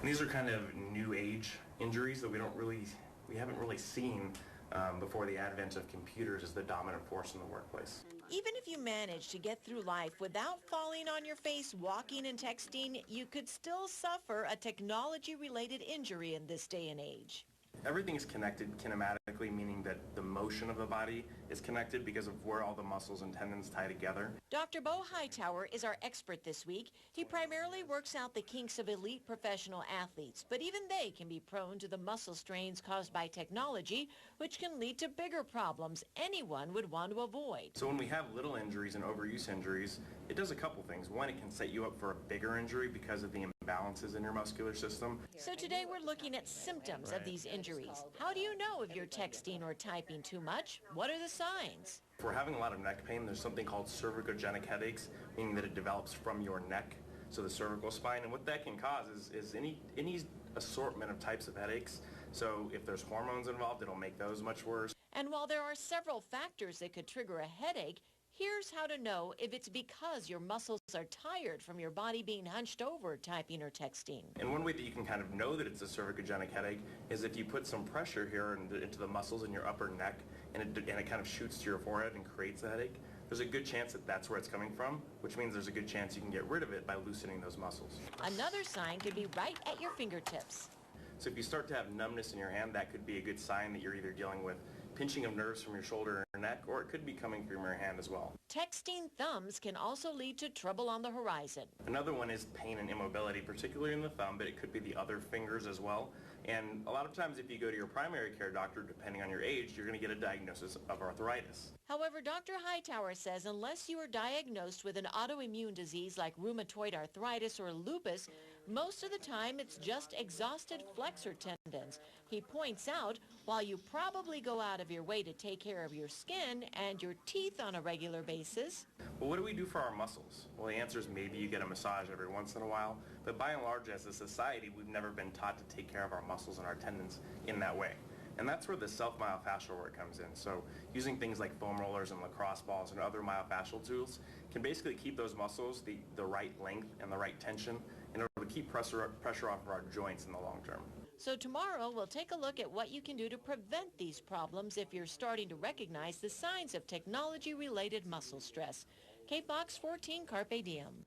And these are kind of new age injuries that we haven't really seen before the advent of computers as the dominant force in the workplace. Even if you manage to get through life without falling on your face, walking and texting, you could still suffer a technology-related injury in this day and age. Everything is connected kinematically, meaning that the motion of the body is connected because of where all the muscles and tendons tie together. Dr. Beau Hightower is our expert this week. He primarily works out the kinks of elite professional athletes, but even they can be prone to the muscle strains caused by technology, which can lead to bigger problems anyone would want to avoid. So when we have little injuries and overuse injuries, it does a couple things. One, it can set you up for a bigger injury because of the imbalances in your muscular system. So today we're looking at symptoms of these injuries. How do you know if you're texting or typing too much? What are the signs? If we're having a lot of neck pain, there's something called cervicogenic headaches, meaning that it develops from your neck, so the cervical spine. And what that can cause is any assortment of types of headaches. So if there's hormones involved, it'll make those much worse. And while there are several factors that could trigger a headache, here's how to know if it's because your muscles are tired from your body being hunched over typing or texting. And one way that you can kind of know that it's a cervicogenic headache is if you put some pressure here into the muscles in your upper neck and it kind of shoots to your forehead and creates a headache. There's a good chance that that's where it's coming from, which means there's a good chance you can get rid of it by loosening those muscles. Another sign could be right at your fingertips. So if you start to have numbness in your hand, that could be a good sign that you're either dealing with pinching of nerves from your shoulder or neck, or it could be coming from your hand as well. Texting thumbs can also lead to trouble on the horizon. Another one is pain and immobility, particularly in the thumb, but it could be the other fingers as well. And a lot of times if you go to your primary care doctor, depending on your age, you're going to get a diagnosis of arthritis. However, Dr. Hightower says unless you are diagnosed with an autoimmune disease like rheumatoid arthritis or lupus, most of the time it's just exhausted flexor tendons. He points out, while you probably go out of your way to take care of your skin and your teeth on a regular basis. Well, what do we do for our muscles? Well, the answer is maybe you get a massage every once in a while, but by and large as a society, we've never been taught to take care of our muscles and our tendons in that way. And that's where the self-myofascial work comes in. So using things like foam rollers and lacrosse balls and other myofascial tools can basically keep those muscles the right length and the right tension in order to keep pressure off of our joints in the long term. So tomorrow we'll take a look at what you can do to prevent these problems if you're starting to recognize the signs of technology-related muscle stress. Cape Box 14, Carpe Diem.